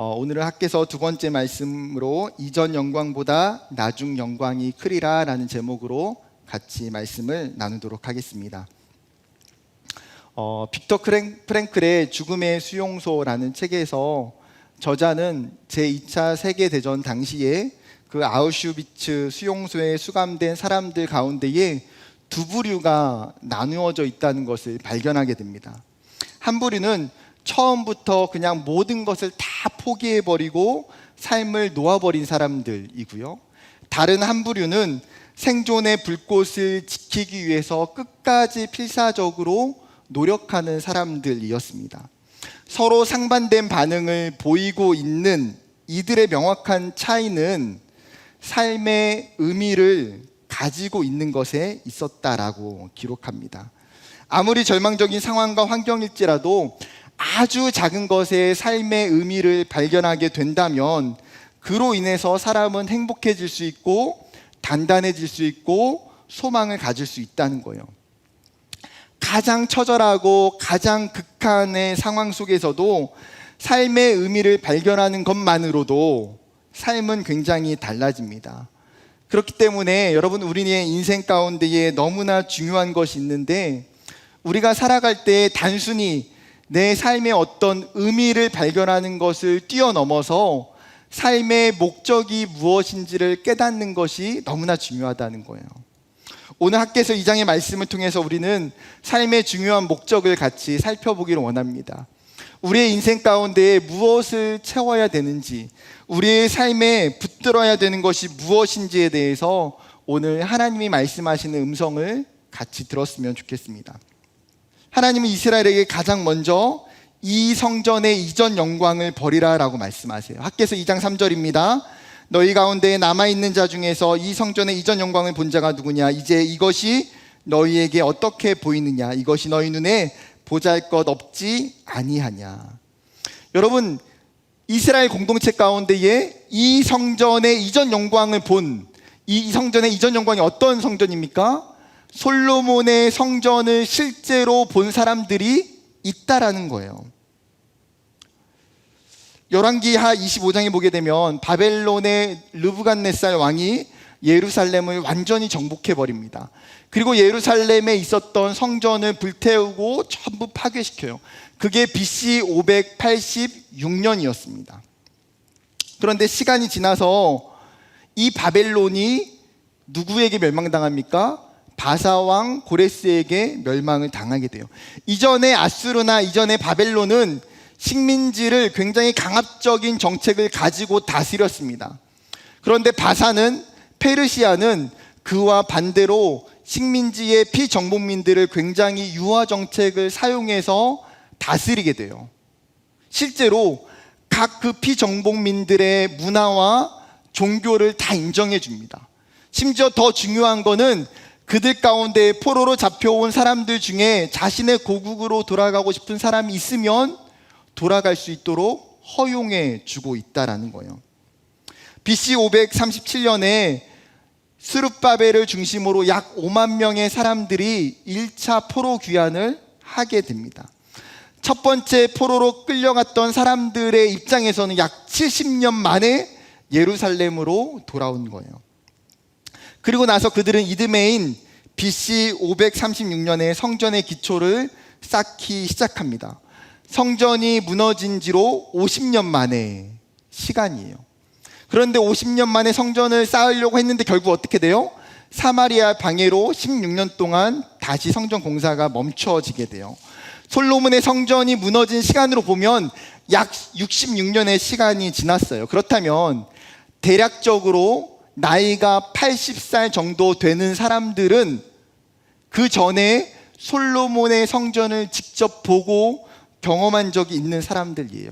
오늘은 학개서 두 번째 말씀으로 이전 영광보다 나중 영광이 크리라 라는 제목으로 같이 말씀을 나누도록 하겠습니다. 빅터 프랭클의 죽음의 수용소라는 책에서 저자는 제2차 세계대전 당시에 그 아우슈비츠 수용소에 수감된 사람들 가운데에 두 부류가 나누어져 있다는 것을 발견하게 됩니다. 한 부류는 처음부터 그냥 모든 것을 다 포기해버리고 삶을 놓아버린 사람들이고요. 다른 한 부류는 생존의 불꽃을 지키기 위해서 끝까지 필사적으로 노력하는 사람들이었습니다. 서로 상반된 반응을 보이고 있는 이들의 명확한 차이는 삶의 의미를 가지고 있는 것에 있었다라고 기록합니다. 아무리 절망적인 상황과 환경일지라도 아주 작은 것에 삶의 의미를 발견하게 된다면 그로 인해서 사람은 행복해질 수 있고 단단해질 수 있고 소망을 가질 수 있다는 거예요. 가장 처절하고 가장 극한의 상황 속에서도 삶의 의미를 발견하는 것만으로도 삶은 굉장히 달라집니다. 그렇기 때문에 여러분, 우리의 인생 가운데에 너무나 중요한 것이 있는데, 우리가 살아갈 때 단순히 내 삶의 어떤 의미를 발견하는 것을 뛰어넘어서 삶의 목적이 무엇인지를 깨닫는 것이 너무나 중요하다는 거예요. 오늘 학개서 2장의 말씀을 통해서 우리는 삶의 중요한 목적을 같이 살펴보기를 원합니다. 우리의 인생 가운데 무엇을 채워야 되는지, 우리의 삶에 붙들어야 되는 것이 무엇인지에 대해서 오늘 하나님이 말씀하시는 음성을 같이 들었으면 좋겠습니다. 하나님은 이스라엘에게 가장 먼저 이 성전의 이전 영광을 버리라 라고 말씀하세요. 학개서 2장 3절입니다. 너희 가운데 남아있는 자 중에서 이 성전의 이전 영광을 본 자가 누구냐? 이제 이것이 너희에게 어떻게 보이느냐? 이것이 너희 눈에 보잘것 없지 아니하냐? 여러분, 이스라엘 공동체 가운데에 이 성전의 이전 영광을 본, 이 성전의 이전 영광이 어떤 성전입니까? 솔로몬의 성전을 실제로 본 사람들이 있다라는 거예요. 열왕기하 25장에 보게 되면 바벨론의 르브갓네살 왕이 예루살렘을 완전히 정복해버립니다. 그리고 예루살렘에 있었던 성전을 불태우고 전부 파괴시켜요. 그게 BC 586년이었습니다. 그런데 시간이 지나서 이 바벨론이 누구에게 멸망당합니까? 바사왕 고레스에게 멸망을 당하게 돼요. 이전에 아수르나 이전에 바벨론은 식민지를 굉장히 강압적인 정책을 가지고 다스렸습니다. 그런데 바사는, 페르시아는 그와 반대로 식민지의 피정복민들을 굉장히 유화 정책을 사용해서 다스리게 돼요. 실제로 각 그 피정복민들의 문화와 종교를 다 인정해 줍니다. 심지어 더 중요한 거는 그들 가운데 포로로 잡혀온 사람들 중에 자신의 고국으로 돌아가고 싶은 사람이 있으면 돌아갈 수 있도록 허용해 주고 있다라는 거예요. BC 537년에 스룹바벨을 중심으로 약 5만 명의 사람들이 1차 포로 귀환을 하게 됩니다. 첫 번째 포로로 끌려갔던 사람들의 입장에서는 약 70년 만에 예루살렘으로 돌아온 거예요. 그리고 나서 그들은 이듬해인 BC 536년에 성전의 기초를 쌓기 시작합니다. 성전이 무너진 지로 50년 만의 시간이에요. 그런데 50년 만에 성전을 쌓으려고 했는데 결국 어떻게 돼요? 사마리아 방해로 16년 동안 다시 성전 공사가 멈춰지게 돼요. 솔로몬의 성전이 무너진 시간으로 보면 약 66년의 시간이 지났어요. 그렇다면 대략적으로 나이가 80살 정도 되는 사람들은 그 전에 솔로몬의 성전을 직접 보고 경험한 적이 있는 사람들이에요.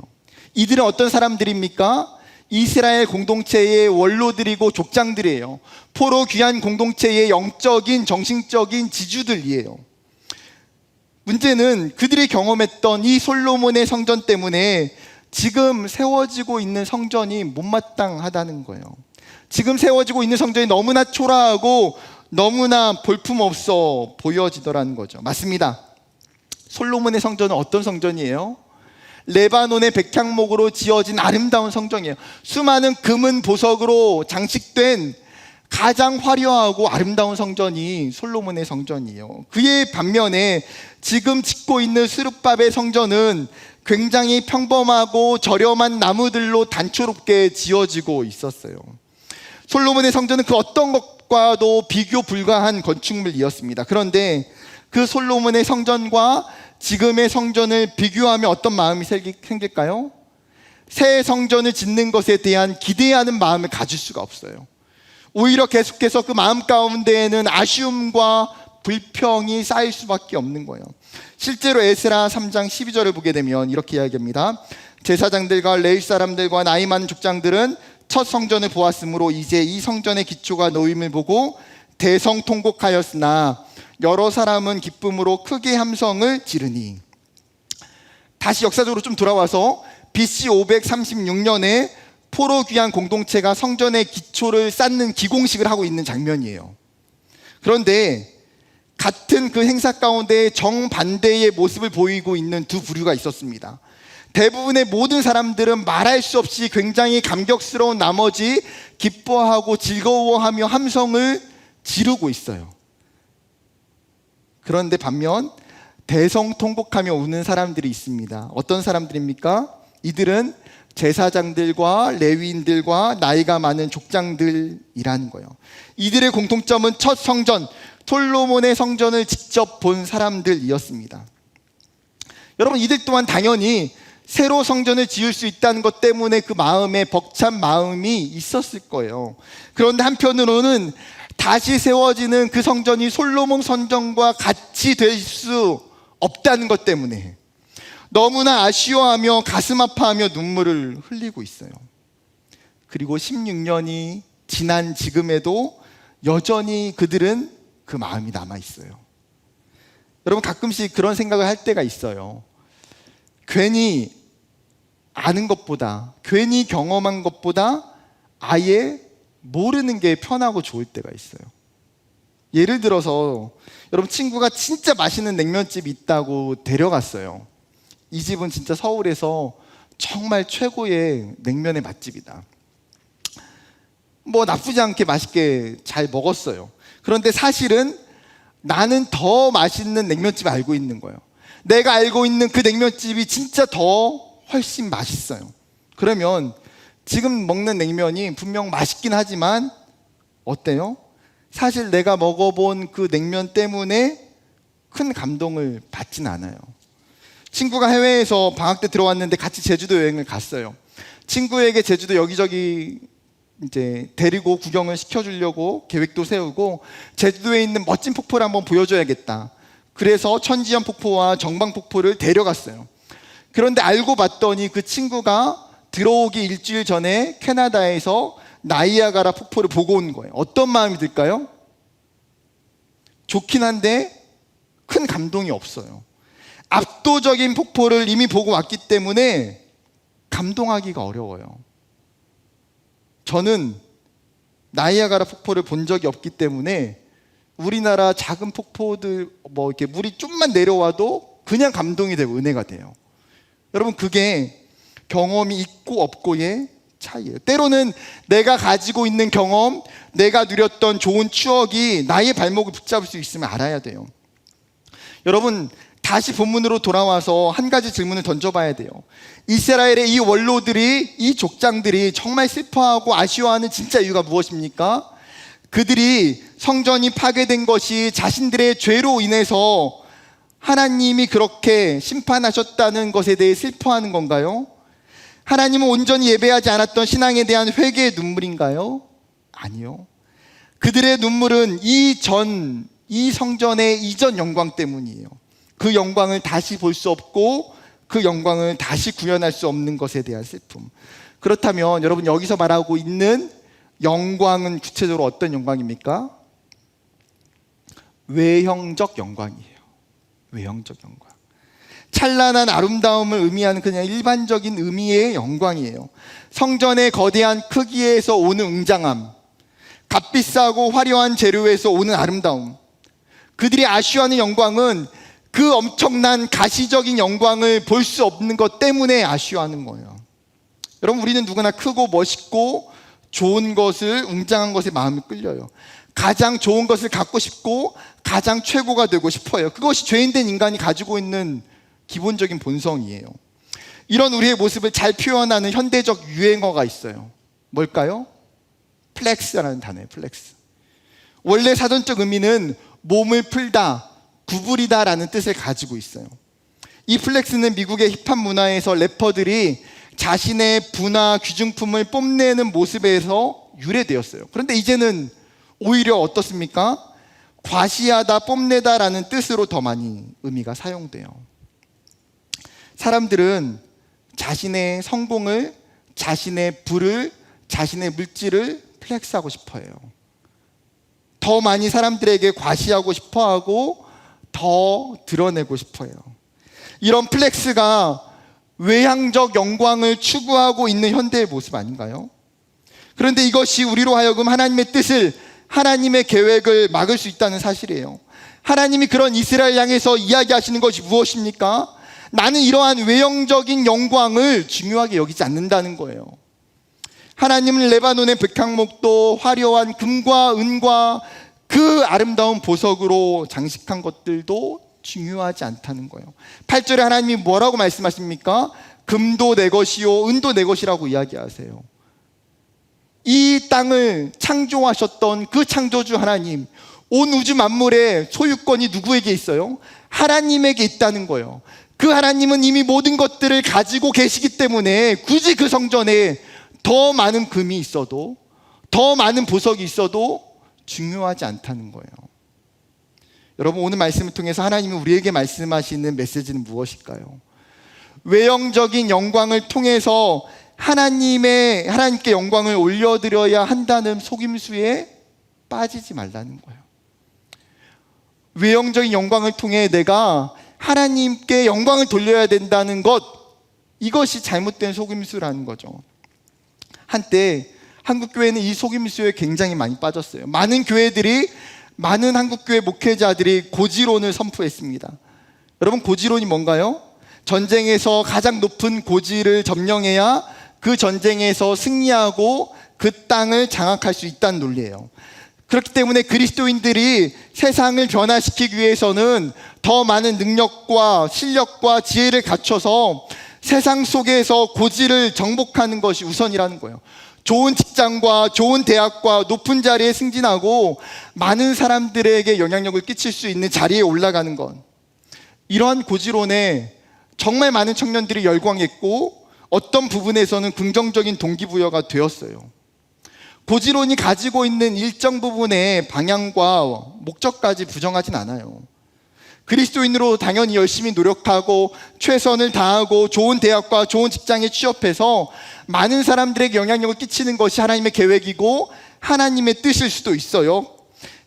이들은 어떤 사람들입니까? 이스라엘 공동체의 원로들이고 족장들이에요. 포로 귀환 공동체의 영적인 정신적인 지주들이에요. 문제는 그들이 경험했던 이 솔로몬의 성전 때문에 지금 세워지고 있는 성전이 못마땅하다는 거예요. 지금 세워지고 있는 성전이 너무나 초라하고 너무나 볼품없어 보여지더라는 거죠. 맞습니다. 솔로몬의 성전은 어떤 성전이에요? 레바논의 백향목으로 지어진 아름다운 성전이에요. 수많은 금은 보석으로 장식된 가장 화려하고 아름다운 성전이 솔로몬의 성전이에요. 그의 반면에 지금 짓고 있는 스룹밥의 성전은 굉장히 평범하고 저렴한 나무들로 단초롭게 지어지고 있었어요. 솔로몬의 성전은 그 어떤 것과도 비교 불가한 건축물이었습니다. 그런데 그 솔로몬의 성전과 지금의 성전을 비교하면 어떤 마음이 생길까요? 새 성전을 짓는 것에 대한 기대하는 마음을 가질 수가 없어요. 오히려 계속해서 그 마음 가운데에는 아쉬움과 불평이 쌓일 수밖에 없는 거예요. 실제로 에스라 3장 12절을 보게 되면 이렇게 이야기합니다. 제사장들과 레위 사람들과 나이 많은 족장들은 첫 성전을 보았으므로 이제 이 성전의 기초가 놓임을 보고 대성통곡하였으나 여러 사람은 기쁨으로 크게 함성을 지르니. 다시 역사적으로 좀 돌아와서 BC 536년에 포로 귀환 공동체가 성전의 기초를 쌓는 기공식을 하고 있는 장면이에요. 그런데 같은 그 행사 가운데 정반대의 모습을 보이고 있는 두 부류가 있었습니다. 대부분의 모든 사람들은 말할 수 없이 굉장히 감격스러운 나머지 기뻐하고 즐거워하며 함성을 지르고 있어요. 그런데 반면 대성통곡하며 우는 사람들이 있습니다. 어떤 사람들입니까? 이들은 제사장들과 레위인들과 나이가 많은 족장들이라는 거예요. 이들의 공통점은 첫 성전, 솔로몬의 성전을 직접 본 사람들이었습니다. 여러분, 이들 또한 당연히 새로 성전을 지을 수 있다는 것 때문에 그 마음에 벅찬 마음이 있었을 거예요. 그런데 한편으로는 다시 세워지는 그 성전이 솔로몬 성전과 같이 될 수 없다는 것 때문에 너무나 아쉬워하며 가슴 아파하며 눈물을 흘리고 있어요. 그리고 16년이 지난 지금에도 여전히 그들은 그 마음이 남아있어요. 여러분, 가끔씩 그런 생각을 할 때가 있어요. 괜히 아는 것보다, 괜히 경험한 것보다 아예 모르는 게 편하고 좋을 때가 있어요. 예를 들어서 여러분, 친구가 진짜 맛있는 냉면집이 있다고 데려갔어요. 이 집은 진짜 서울에서 정말 최고의 냉면의 맛집이다. 뭐 나쁘지 않게 맛있게 잘 먹었어요. 그런데 사실은 나는 더 맛있는 냉면집 알고 있는 거예요. 내가 알고 있는 그 냉면집이 진짜 더 훨씬 맛있어요. 그러면 지금 먹는 냉면이 분명 맛있긴 하지만 어때요? 사실 내가 먹어본 그 냉면 때문에 큰 감동을 받진 않아요. 친구가 해외에서 방학 때 들어왔는데 같이 제주도 여행을 갔어요. 친구에게 제주도 여기저기 이제 데리고 구경을 시켜주려고 계획도 세우고 제주도에 있는 멋진 폭포를 한번 보여줘야겠다. 그래서 천지연 폭포와 정방 폭포를 데려갔어요. 그런데 알고 봤더니 그 친구가 들어오기 일주일 전에 캐나다에서 나이아가라 폭포를 보고 온 거예요. 어떤 마음이 들까요? 좋긴 한데 큰 감동이 없어요. 압도적인 폭포를 이미 보고 왔기 때문에 감동하기가 어려워요. 저는 나이아가라 폭포를 본 적이 없기 때문에 우리나라 작은 폭포들 뭐 이렇게 물이 좀만 내려와도 그냥 감동이 되고 은혜가 돼요. 여러분, 그게 경험이 있고 없고의 차이예요. 때로는 내가 가지고 있는 경험, 내가 누렸던 좋은 추억이 나의 발목을 붙잡을 수 있으면 알아야 돼요. 여러분, 다시 본문으로 돌아와서 한 가지 질문을 던져봐야 돼요. 이스라엘의 이 원로들이, 이 족장들이 정말 슬퍼하고 아쉬워하는 진짜 이유가 무엇입니까? 그들이 성전이 파괴된 것이 자신들의 죄로 인해서 하나님이 그렇게 심판하셨다는 것에 대해 슬퍼하는 건가요? 하나님은 온전히 예배하지 않았던 신앙에 대한 회개의 눈물인가요? 아니요. 그들의 눈물은 이 성전의 이전 영광 때문이에요. 그 영광을 다시 볼 수 없고 그 영광을 다시 구현할 수 없는 것에 대한 슬픔. 그렇다면 여러분, 여기서 말하고 있는 영광은 구체적으로 어떤 영광입니까? 외형적 영광이에요. 외형적 영광. 찬란한 아름다움을 의미하는 그냥 일반적인 의미의 영광이에요. 성전의 거대한 크기에서 오는 웅장함, 값비싸고 화려한 재료에서 오는 아름다움, 그들이 아쉬워하는 영광은 그 엄청난 가시적인 영광을 볼 수 없는 것 때문에 아쉬워하는 거예요. 여러분, 우리는 누구나 크고 멋있고 좋은 것을, 웅장한 것에 마음이 끌려요. 가장 좋은 것을 갖고 싶고 가장 최고가 되고 싶어요. 그것이 죄인된 인간이 가지고 있는 기본적인 본성이에요. 이런 우리의 모습을 잘 표현하는 현대적 유행어가 있어요. 뭘까요? 플렉스라는 단어예요. 플렉스. 원래 사전적 의미는 몸을 풀다, 구부리다 라는 뜻을 가지고 있어요. 이 플렉스는 미국의 힙합 문화에서 래퍼들이 자신의 부나 귀중품을 뽐내는 모습에서 유래되었어요. 그런데 이제는 오히려 어떻습니까? 과시하다, 뽐내다 라는 뜻으로 더 많이 의미가 사용돼요. 사람들은 자신의 성공을, 자신의 부를, 자신의 물질을 플렉스하고 싶어 해요. 더 많이 사람들에게 과시하고 싶어 하고 더 드러내고 싶어 해요. 이런 플렉스가 외향적 영광을 추구하고 있는 현대의 모습 아닌가요? 그런데 이것이 우리로 하여금 하나님의 뜻을, 하나님의 계획을 막을 수 있다는 사실이에요. 하나님이 그런 이스라엘 향해서 이야기하시는 것이 무엇입니까? 나는 이러한 외형적인 영광을 중요하게 여기지 않는다는 거예요. 하나님은 레바논의 백향목도 화려한 금과 은과 그 아름다운 보석으로 장식한 것들도 중요하지 않다는 거예요. 8절에 하나님이 뭐라고 말씀하십니까? 금도 내 것이요 은도 내 것이라고 이야기하세요. 이 땅을 창조하셨던 그 창조주 하나님, 온 우주 만물의 소유권이 누구에게 있어요? 하나님에게 있다는 거예요. 그 하나님은 이미 모든 것들을 가지고 계시기 때문에 굳이 그 성전에 더 많은 금이 있어도, 더 많은 보석이 있어도 중요하지 않다는 거예요. 여러분, 오늘 말씀을 통해서 하나님이 우리에게 말씀하시는 메시지는 무엇일까요? 외형적인 영광을 통해서 하나님께 영광을 올려드려야 한다는 속임수에 빠지지 말라는 거예요. 외형적인 영광을 통해 내가 하나님께 영광을 돌려야 된다는 것, 이것이 잘못된 속임수라는 거죠. 한때 한국교회는 이 속임수에 굉장히 많이 빠졌어요. 많은 한국교회 목회자들이 고지론을 선포했습니다. 여러분, 고지론이 뭔가요? 전쟁에서 가장 높은 고지를 점령해야 그 전쟁에서 승리하고 그 땅을 장악할 수 있다는 논리예요. 그렇기 때문에 그리스도인들이 세상을 변화시키기 위해서는 더 많은 능력과 실력과 지혜를 갖춰서 세상 속에서 고지를 정복하는 것이 우선이라는 거예요. 좋은 직장과 좋은 대학과 높은 자리에 승진하고 많은 사람들에게 영향력을 끼칠 수 있는 자리에 올라가는 것, 이러한 고지론에 정말 많은 청년들이 열광했고 어떤 부분에서는 긍정적인 동기부여가 되었어요. 고지론이 가지고 있는 일정 부분의 방향과 목적까지 부정하진 않아요. 그리스도인으로 당연히 열심히 노력하고 최선을 다하고 좋은 대학과 좋은 직장에 취업해서 많은 사람들에게 영향력을 끼치는 것이 하나님의 계획이고 하나님의 뜻일 수도 있어요.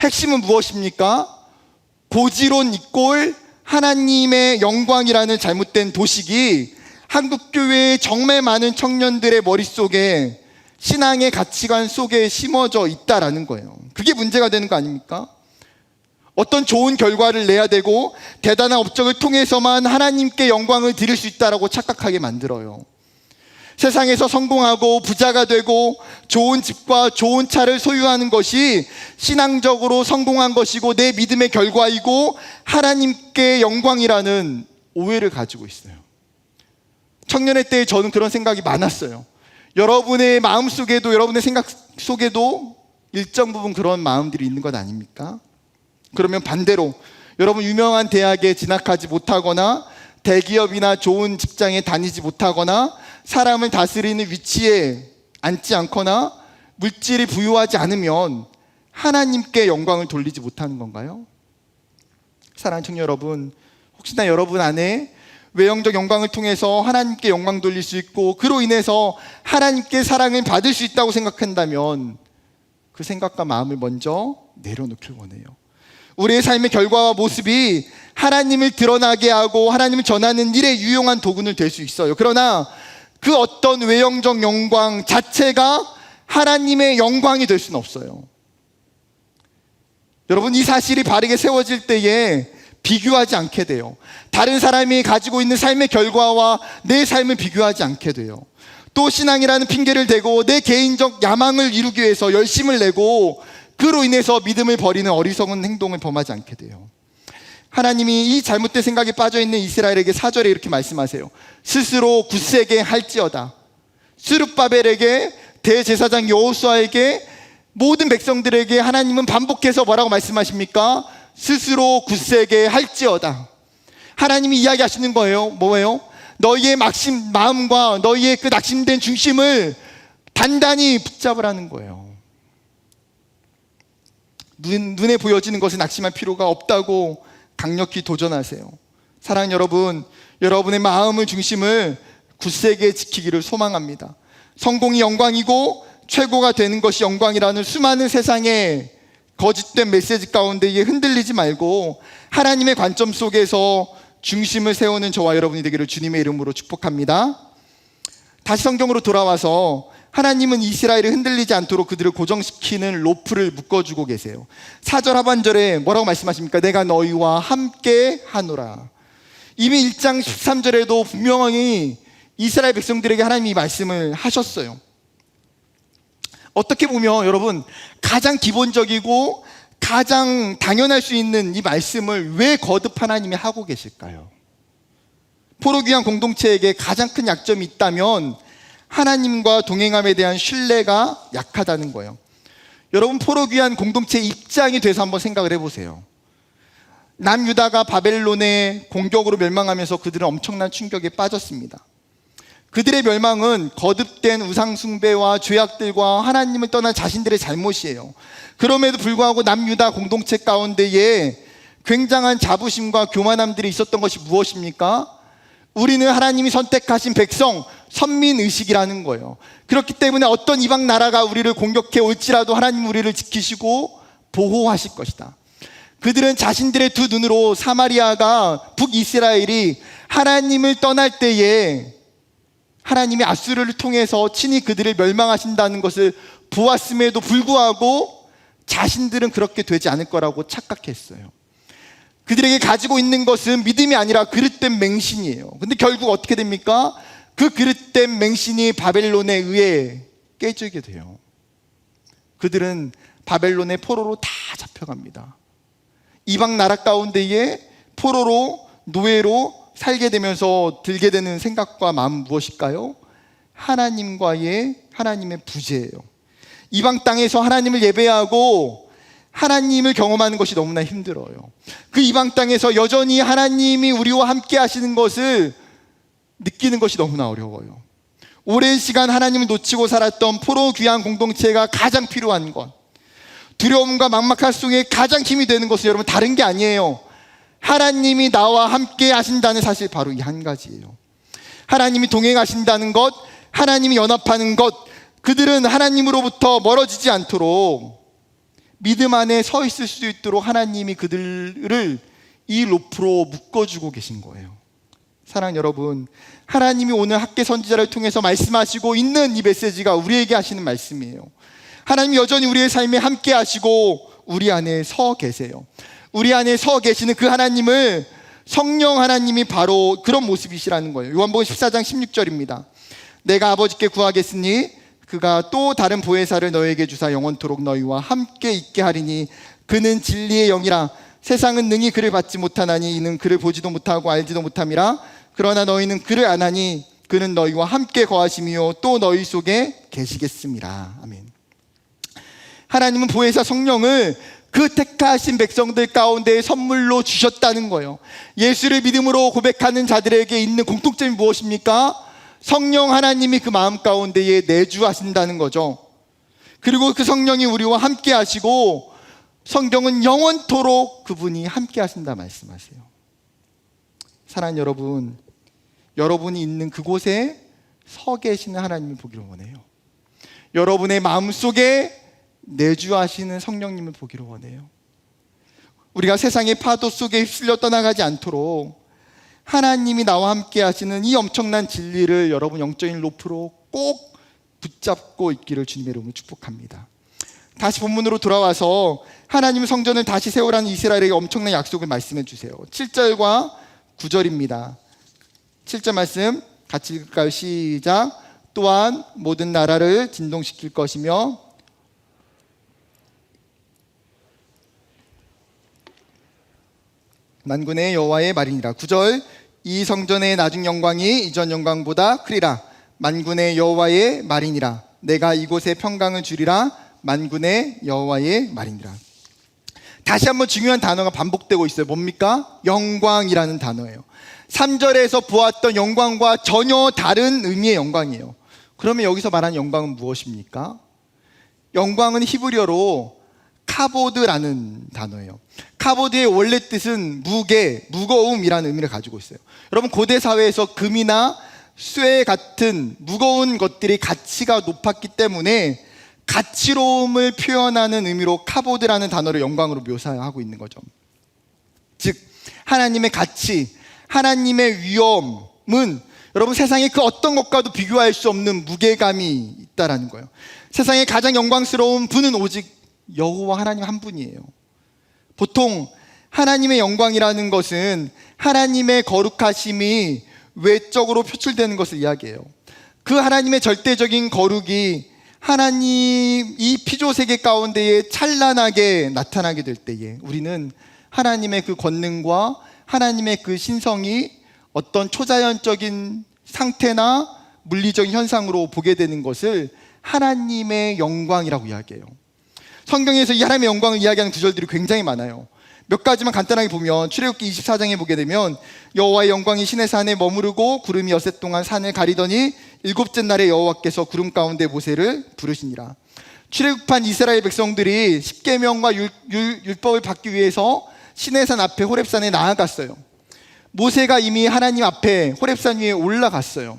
핵심은 무엇입니까? 고지론 이꼴 하나님의 영광이라는 잘못된 도식이 한국교회의 정말 많은 청년들의 머릿속에, 신앙의 가치관 속에 심어져 있다라는 거예요. 그게 문제가 되는 거 아닙니까? 어떤 좋은 결과를 내야 되고 대단한 업적을 통해서만 하나님께 영광을 드릴 수 있다라고 착각하게 만들어요. 세상에서 성공하고 부자가 되고 좋은 집과 좋은 차를 소유하는 것이 신앙적으로 성공한 것이고 내 믿음의 결과이고 하나님께 영광이라는 오해를 가지고 있어요. 청년의 때에 저는 그런 생각이 많았어요. 여러분의 마음속에도, 여러분의 생각 속에도 일정 부분 그런 마음들이 있는 것 아닙니까? 그러면 반대로 여러분 유명한 대학에 진학하지 못하거나 대기업이나 좋은 직장에 다니지 못하거나 사람을 다스리는 위치에 앉지 않거나 물질이 부유하지 않으면 하나님께 영광을 돌리지 못하는 건가요? 사랑하는 청년 여러분, 혹시나 여러분 안에 외형적 영광을 통해서 하나님께 영광 돌릴 수 있고 그로 인해서 하나님께 사랑을 받을 수 있다고 생각한다면 그 생각과 마음을 먼저 내려놓길 원해요. 우리의 삶의 결과와 모습이 하나님을 드러나게 하고 하나님을 전하는 일에 유용한 도구는 될 수 있어요. 그러나 그 어떤 외형적 영광 자체가 하나님의 영광이 될 수는 없어요. 여러분, 이 사실이 바르게 세워질 때에 비교하지 않게 돼요. 다른 사람이 가지고 있는 삶의 결과와 내 삶을 비교하지 않게 돼요. 또 신앙이라는 핑계를 대고 내 개인적 야망을 이루기 위해서 열심을 내고 그로 인해서 믿음을 버리는 어리석은 행동을 범하지 않게 돼요. 하나님이 이 잘못된 생각에 빠져있는 이스라엘에게 4절에 이렇게 말씀하세요. 스스로 굳세게 할지어다. 스룹바벨에게, 대제사장 여호수아에게, 모든 백성들에게 하나님은 반복해서 뭐라고 말씀하십니까? 스스로 굳세게 할지어다. 하나님이 이야기하시는 거예요. 뭐예요? 너희의 마음과 너희의 그 낙심된 중심을 단단히 붙잡으라는 거예요. 눈에 보여지는 것을 낙심할 필요가 없다고 강력히 도전하세요. 사랑하는 여러분, 여러분의 마음의 중심을 굳세게 지키기를 소망합니다. 성공이 영광이고 최고가 되는 것이 영광이라는 수많은 세상의 거짓된 메시지 가운데에 흔들리지 말고 하나님의 관점 속에서 중심을 세우는 저와 여러분이 되기를 주님의 이름으로 축복합니다. 다시 성경으로 돌아와서 하나님은 이스라엘이 흔들리지 않도록 그들을 고정시키는 로프를 묶어주고 계세요. 4절 하반절에 뭐라고 말씀하십니까? 내가 너희와 함께 하노라. 이미 1장 13절에도 분명히 이스라엘 백성들에게 하나님이 말씀을 하셨어요. 어떻게 보면 여러분, 가장 기본적이고 가장 당연할 수 있는 이 말씀을 왜 거듭 하나님이 하고 계실까요? 포로귀한 공동체에게 가장 큰 약점이 있다면 하나님과 동행함에 대한 신뢰가 약하다는 거예요. 여러분, 포로귀한 공동체 입장이 돼서 한번 생각을 해보세요. 남유다가 바벨론의 공격으로 멸망하면서 그들은 엄청난 충격에 빠졌습니다. 그들의 멸망은 거듭된 우상숭배와 죄악들과 하나님을 떠난 자신들의 잘못이에요. 그럼에도 불구하고 남유다 공동체 가운데에 굉장한 자부심과 교만함들이 있었던 것이 무엇입니까? 우리는 하나님이 선택하신 백성, 선민의식이라는 거예요. 그렇기 때문에 어떤 이방 나라가 우리를 공격해 올지라도 하나님 우리를 지키시고 보호하실 것이다. 그들은 자신들의 두 눈으로 사마리아가, 북이스라엘이 하나님을 떠날 때에 하나님이 아수르를 통해서 친히 그들을 멸망하신다는 것을 보았음에도 불구하고 자신들은 그렇게 되지 않을 거라고 착각했어요. 그들에게 가지고 있는 것은 믿음이 아니라 그릇된 맹신이에요. 근데 결국 어떻게 됩니까? 그 그릇된 맹신이 바벨론에 의해 깨지게 돼요. 그들은 바벨론의 포로로 다 잡혀갑니다. 이방 나라 가운데에 포로로, 노예로 살게 되면서 들게 되는 생각과 마음은 무엇일까요? 하나님의 부재예요. 이방 땅에서 하나님을 예배하고 하나님을 경험하는 것이 너무나 힘들어요. 그 이방 땅에서 여전히 하나님이 우리와 함께 하시는 것을 느끼는 것이 너무나 어려워요. 오랜 시간 하나님을 놓치고 살았던 포로 귀한 공동체가 가장 필요한 것, 두려움과 막막함 속에 가장 힘이 되는 것은 여러분 다른 게 아니에요. 하나님이 나와 함께 하신다는 사실, 바로 이 한 가지예요. 하나님이 동행하신다는 것, 하나님이 연합하는 것, 그들은 하나님으로부터 멀어지지 않도록 믿음 안에 서 있을 수 있도록 하나님이 그들을 이 로프로 묶어주고 계신 거예요. 사랑하는 여러분, 하나님이 오늘 학계 선지자를 통해서 말씀하시고 있는 이 메시지가 우리에게 하시는 말씀이에요. 하나님이 여전히 우리의 삶에 함께 하시고 우리 안에 서 계세요. 우리 안에 서 계시는 그 하나님을, 성령 하나님이 바로 그런 모습이시라는 거예요. 요한복음 14장 16절입니다. 내가 아버지께 구하겠으니 그가 또 다른 보혜사를 너에게 주사 영원토록 너희와 함께 있게 하리니 그는 진리의 영이라. 세상은 능히 그를 받지 못하나니 이는 그를 보지도 못하고 알지도 못함이라. 그러나 너희는 그를 아나니 그는 너희와 함께 거하시며 또 너희 속에 계시겠습니다. 아멘. 하나님은 보혜사 성령을 그 택하신 백성들 가운데 선물로 주셨다는 거예요. 예수를 믿음으로 고백하는 자들에게 있는 공통점이 무엇입니까? 성령 하나님이 그 마음 가운데에 내주하신다는 거죠. 그리고 그 성령이 우리와 함께 하시고 성경은 영원토록 그분이 함께 하신다 말씀하세요. 사랑하는 여러분, 여러분이 있는 그곳에 서 계시는 하나님을 보기를 원해요. 여러분의 마음속에 내주하시는 성령님을 보기를 원해요. 우리가 세상의 파도 속에 휩쓸려 떠나가지 않도록 하나님이 나와 함께 하시는 이 엄청난 진리를 여러분 영적인 로프로 꼭 붙잡고 있기를 주님의 이름으로 축복합니다. 다시 본문으로 돌아와서 하나님 성전을 다시 세우라는 이스라엘에게 엄청난 약속을 말씀해 주세요. 7절과 9절입니다. 7절 말씀 같이 읽을까요? 시작. 또한 모든 나라를 진동시킬 것이며 만군의 여호와의 말이니라. 9절. 이 성전의 나중 영광이 이전 영광보다 크리라. 만군의 여호와의 말이니라. 내가 이곳에 평강을 주리라. 만군의 여호와의 말이니라. 다시 한번 중요한 단어가 반복되고 있어요. 뭡니까? 영광이라는 단어예요. 3절에서 보았던 영광과 전혀 다른 의미의 영광이에요. 그러면 여기서 말하는 영광은 무엇입니까? 영광은 히브리어로 카보드라는 단어예요. 카보드의 원래 뜻은 무게, 무거움이라는 의미를 가지고 있어요. 여러분, 고대 사회에서 금이나 쇠 같은 무거운 것들이 가치가 높았기 때문에 가치로움을 표현하는 의미로 카보드라는 단어를 영광으로 묘사하고 있는 거죠. 즉, 하나님의 가치, 하나님의 위엄은 여러분 세상의 그 어떤 것과도 비교할 수 없는 무게감이 있다라는 거예요. 세상에 가장 영광스러운 분은 오직 여호와 하나님 한 분이에요. 보통 하나님의 영광이라는 것은 하나님의 거룩하심이 외적으로 표출되는 것을 이야기해요. 그 하나님의 절대적인 거룩이 하나님 이 피조 세계 가운데에 찬란하게 나타나게 될 때에 우리는 하나님의 그 권능과 하나님의 그 신성이 어떤 초자연적인 상태나 물리적인 현상으로 보게 되는 것을 하나님의 영광이라고 이야기해요. 성경에서 이 하나님의 영광을 이야기하는 구절들이 굉장히 많아요. 몇 가지만 간단하게 보면 출애굽기 24장에 보게 되면 여호와의 영광이 신의 산에 머무르고 구름이 여섯 동안 산을 가리더니 일곱째 날에 여호와께서 구름 가운데 모세를 부르시니라. 출애굽한 이스라엘 백성들이 십계명과 율법을 받기 위해서 신의 산 앞에 호렙산에 나아갔어요. 모세가 이미 하나님 앞에 호렙산 위에 올라갔어요.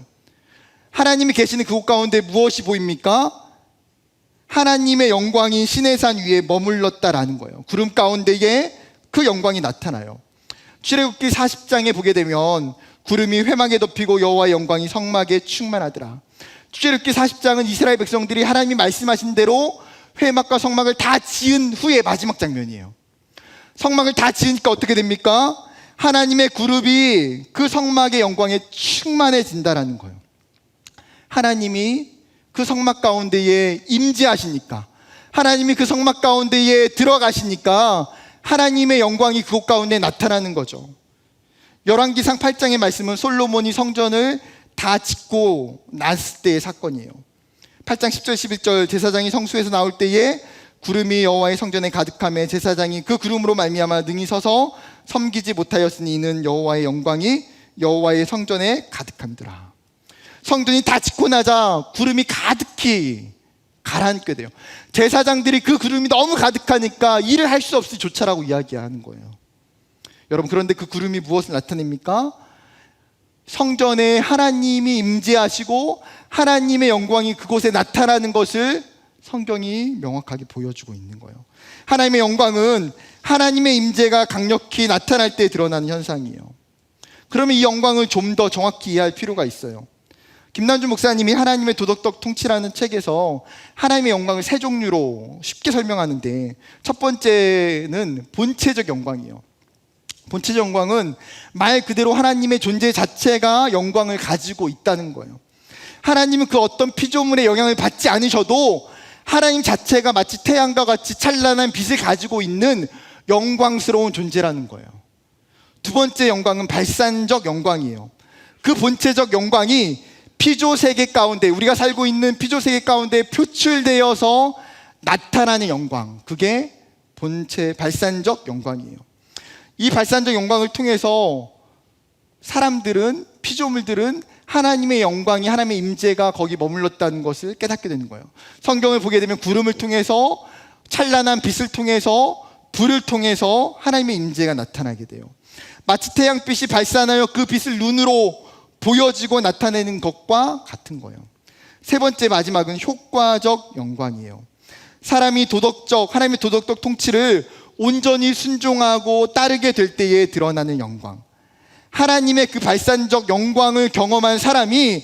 하나님이 계시는 그곳 가운데 무엇이 보입니까? 하나님의 영광이 신의 산 위에 머물렀다라는 거예요. 구름 가운데에 그 영광이 나타나요. 출애굽기 40장에 보게 되면 구름이 회막에 덮이고 여호와의 영광이 성막에 충만하더라. 출애굽기 40장은 이스라엘 백성들이 하나님이 말씀하신 대로 회막과 성막을 다 지은 후에 마지막 장면이에요. 성막을 다 지으니까 어떻게 됩니까? 하나님의 그룹이 그 성막의 영광에 충만해진다라는 거예요. 하나님이 그 성막 가운데에 임재하시니까, 하나님이 그 성막 가운데에 들어가시니까 하나님의 영광이 그곳 가운데 나타나는 거죠. 열왕기상 8장의 말씀은 솔로몬이 성전을 다 짓고 났을 때의 사건이에요. 8장 10절 11절 제사장이 성수에서 나올 때에 구름이 여호와의 성전에 가득하며 제사장이 그 구름으로 말미암아 능히 서서 섬기지 못하였으니 이는 여호와의 영광이 여호와의 성전에 가득함이더라. 성전이 다 짓고 나자 구름이 가득히 가라앉게 돼요. 제사장들이 그 구름이 너무 가득하니까 일을 할 수 없이 조차라고 이야기하는 거예요. 여러분, 그런데 그 구름이 무엇을 나타냅니까? 성전에 하나님이 임재하시고 하나님의 영광이 그곳에 나타나는 것을 성경이 명확하게 보여주고 있는 거예요. 하나님의 영광은 하나님의 임재가 강력히 나타날 때 드러나는 현상이에요. 그러면 이 영광을 좀 더 정확히 이해할 필요가 있어요. 김남준 목사님이 하나님의 도덕적 통치라는 책에서 하나님의 영광을 세 종류로 쉽게 설명하는데, 첫 번째는 본체적 영광이에요. 본체적 영광은 말 그대로 하나님의 존재 자체가 영광을 가지고 있다는 거예요. 하나님은 그 어떤 피조물의 영향을 받지 않으셔도 하나님 자체가 마치 태양과 같이 찬란한 빛을 가지고 있는 영광스러운 존재라는 거예요. 두 번째 영광은 발산적 영광이에요. 그 본체적 영광이 피조세계 가운데, 우리가 살고 있는 피조세계 가운데 표출되어서 나타나는 영광, 그게 본체 발산적 영광이에요. 이 발산적 영광을 통해서 사람들은, 피조물들은 하나님의 영광이, 하나님의 임재가 거기 머물렀다는 것을 깨닫게 되는 거예요. 성경을 보게 되면 구름을 통해서, 찬란한 빛을 통해서, 불을 통해서 하나님의 임재가 나타나게 돼요. 마치 태양빛이 발산하여 그 빛을 눈으로 보여지고 나타내는 것과 같은 거예요. 세 번째, 마지막은 효과적 영광이에요. 사람이 하나님의 도덕적 통치를 온전히 순종하고 따르게 될 때에 드러나는 영광. 하나님의 그 발산적 영광을 경험한 사람이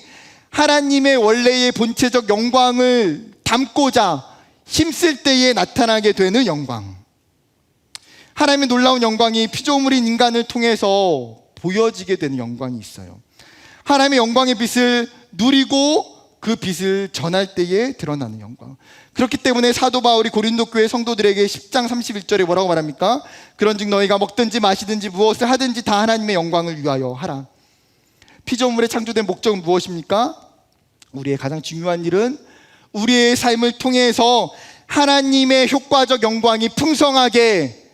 하나님의 원래의 본체적 영광을 담고자 힘쓸 때에 나타나게 되는 영광. 하나님의 놀라운 영광이 피조물인 인간을 통해서 보여지게 되는 영광이 있어요. 하나님의 영광의 빛을 누리고 그 빛을 전할 때에 드러나는 영광. 그렇기 때문에 사도 바울이 고린도 교회 성도들에게 10장 31절에 뭐라고 말합니까? 그런즉 너희가 먹든지 마시든지 무엇을 하든지 다 하나님의 영광을 위하여 하라. 피조물의 창조된 목적은 무엇입니까? 우리의 가장 중요한 일은 우리의 삶을 통해서 하나님의 효과적 영광이 풍성하게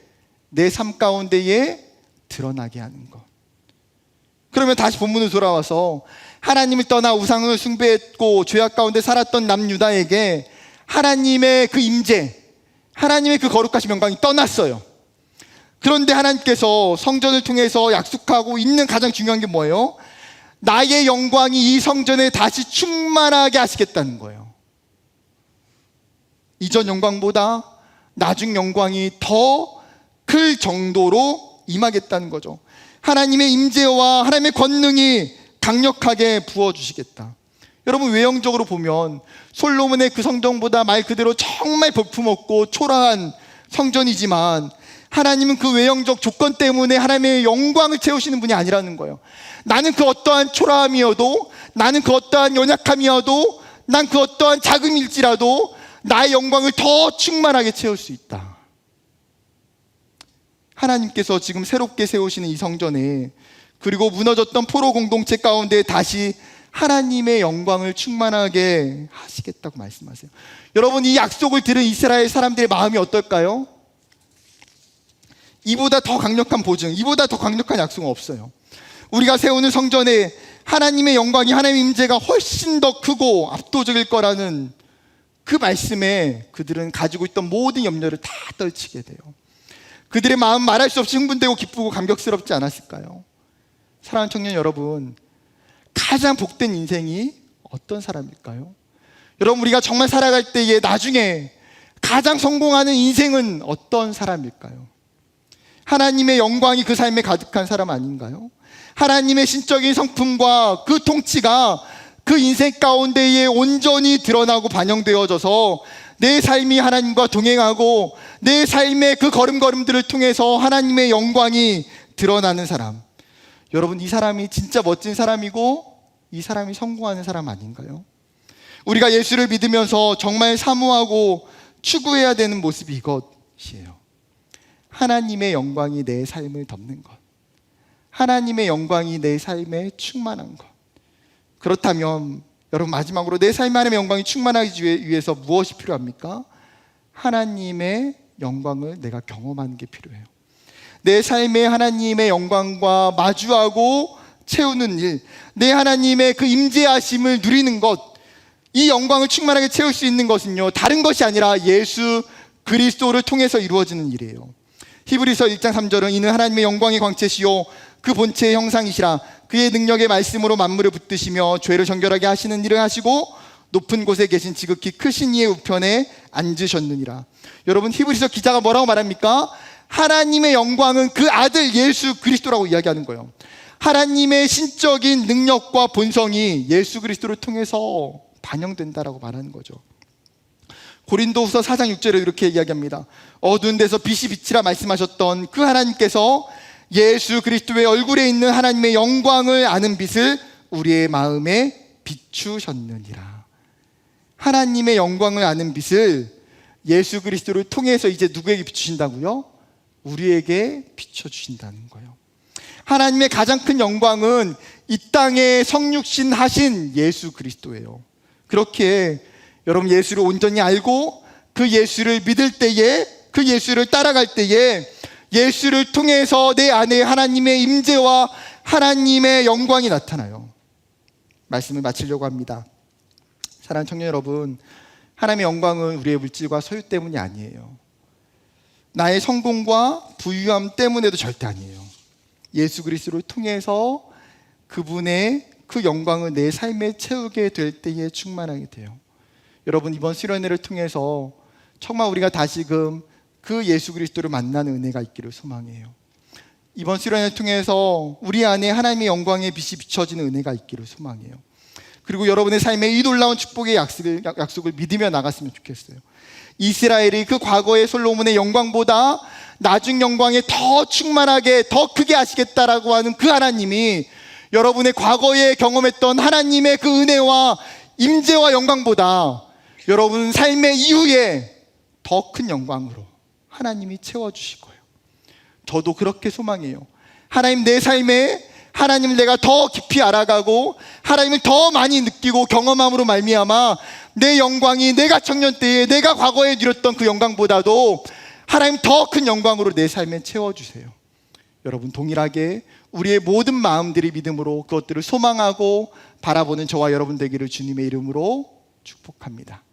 내 삶 가운데에 드러나게 하는 것. 그러면 다시 본문으로 돌아와서 하나님을 떠나 우상을 숭배했고 죄악 가운데 살았던 남유다에게 하나님의 그 임재, 하나님의 그 거룩하신 영광이 떠났어요. 그런데 하나님께서 성전을 통해서 약속하고 있는 가장 중요한 게 뭐예요? 나의 영광이 이 성전에 다시 충만하게 하시겠다는 거예요. 이전 영광보다 나중 영광이 더 클 정도로 임하겠다는 거죠. 하나님의 임재와 하나님의 권능이 강력하게 부어주시겠다. 여러분, 외형적으로 보면 솔로몬의 그 성전보다 말 그대로 정말 볼품없고 초라한 성전이지만 하나님은 그 외형적 조건 때문에 하나님의 영광을 채우시는 분이 아니라는 거예요. 나는 그 어떠한 초라함이어도, 나는 그 어떠한 연약함이어도, 난 그 어떠한 작음일지라도 나의 영광을 더 충만하게 채울 수 있다. 하나님께서 지금 새롭게 세우시는 이 성전에, 그리고 무너졌던 포로 공동체 가운데 다시 하나님의 영광을 충만하게 하시겠다고 말씀하세요. 여러분, 이 약속을 들은 이스라엘 사람들의 마음이 어떨까요? 이보다 더 강력한 보증, 이보다 더 강력한 약속은 없어요. 우리가 세우는 성전에 하나님의 영광이, 하나님의 임재가 훨씬 더 크고 압도적일 거라는 그 말씀에 그들은 가지고 있던 모든 염려를 다 떨치게 돼요. 그들의 마음 말할 수 없이 흥분되고 기쁘고 감격스럽지 않았을까요? 사랑하는 청년 여러분, 가장 복된 인생이 어떤 사람일까요? 여러분, 우리가 정말 살아갈 때에 나중에 가장 성공하는 인생은 어떤 사람일까요? 하나님의 영광이 그 삶에 가득한 사람 아닌가요? 하나님의 신적인 성품과 그 통치가 그 인생 가운데에 온전히 드러나고 반영되어져서 내 삶이 하나님과 동행하고 내 삶의 그 걸음걸음들을 통해서 하나님의 영광이 드러나는 사람. 여러분, 이 사람이 진짜 멋진 사람이고 이 사람이 성공하는 사람 아닌가요? 우리가 예수를 믿으면서 정말 사모하고 추구해야 되는 모습이 이것이에요. 하나님의 영광이 내 삶을 덮는 것, 하나님의 영광이 내 삶에 충만한 것. 그렇다면 여러분, 마지막으로 내 삶에 하나님의 영광이 충만하기 위해서 무엇이 필요합니까? 하나님의 영광을 내가 경험하는 게 필요해요. 내 삶에 하나님의 영광과 마주하고 채우는 일, 내 하나님의 그 임재하심을 누리는 것, 이 영광을 충만하게 채울 수 있는 것은요, 다른 것이 아니라 예수 그리스도를 통해서 이루어지는 일이에요. 히브리서 1장 3절은 이는 하나님의 영광의 광채시요 그 본체의 형상이시라 그의 능력의 말씀으로 만물을 붙드시며 죄를 정결하게 하시는 일을 하시고 높은 곳에 계신 지극히 크신 이의 우편에 앉으셨느니라. 여러분, 히브리서 기자가 뭐라고 말합니까? 하나님의 영광은 그 아들 예수 그리스도라고 이야기하는 거예요. 하나님의 신적인 능력과 본성이 예수 그리스도를 통해서 반영된다라고 말하는 거죠. 고린도후서 4장 6절에 이렇게 이야기합니다. 어두운 데서 빛이 빛이라 말씀하셨던 그 하나님께서 예수 그리스도의 얼굴에 있는 하나님의 영광을 아는 빛을 우리의 마음에 비추셨느니라. 하나님의 영광을 아는 빛을 예수 그리스도를 통해서 이제 누구에게 비추신다고요? 우리에게 비춰주신다는 거예요. 하나님의 가장 큰 영광은 이 땅에 성육신 하신 예수 그리스도예요. 그렇게 여러분, 예수를 온전히 알고 그 예수를 믿을 때에, 그 예수를 따라갈 때에 예수를 통해서 내 안에 하나님의 임재와 하나님의 영광이 나타나요. 말씀을 마치려고 합니다. 사랑하는 청년 여러분, 하나님의 영광은 우리의 물질과 소유 때문이 아니에요. 나의 성공과 부유함 때문에도 절대 아니에요. 예수 그리스도를 통해서 그분의 그 영광을 내 삶에 채우게 될 때에 충만하게 돼요. 여러분, 이번 수련회를 통해서 정말 우리가 다시금 그 예수 그리스도를 만나는 은혜가 있기를 소망해요. 이번 수련회를 통해서 우리 안에 하나님의 영광의 빛이 비춰지는 은혜가 있기를 소망해요. 그리고 여러분의 삶에 이 놀라운 축복의 약속을 믿으며 나갔으면 좋겠어요. 이스라엘이 그 과거의 솔로몬의 영광보다 나중 영광에 더 충만하게 더 크게 하시겠다라고 하는 그 하나님이 여러분의 과거에 경험했던 하나님의 그 은혜와 임재와 영광보다 여러분 삶의 이후에 더 큰 영광으로 하나님이 채워주실 거예요. 저도 그렇게 소망해요. 하나님, 내 삶에 하나님을 내가 더 깊이 알아가고 하나님을 더 많이 느끼고 경험함으로 말미암아 내 영광이 내가 청년 때에 내가 과거에 누렸던 그 영광보다도 하나님 더 큰 영광으로 내 삶에 채워주세요. 여러분, 동일하게 우리의 모든 마음들이 믿음으로 그것들을 소망하고 바라보는 저와 여러분 되기를 주님의 이름으로 축복합니다.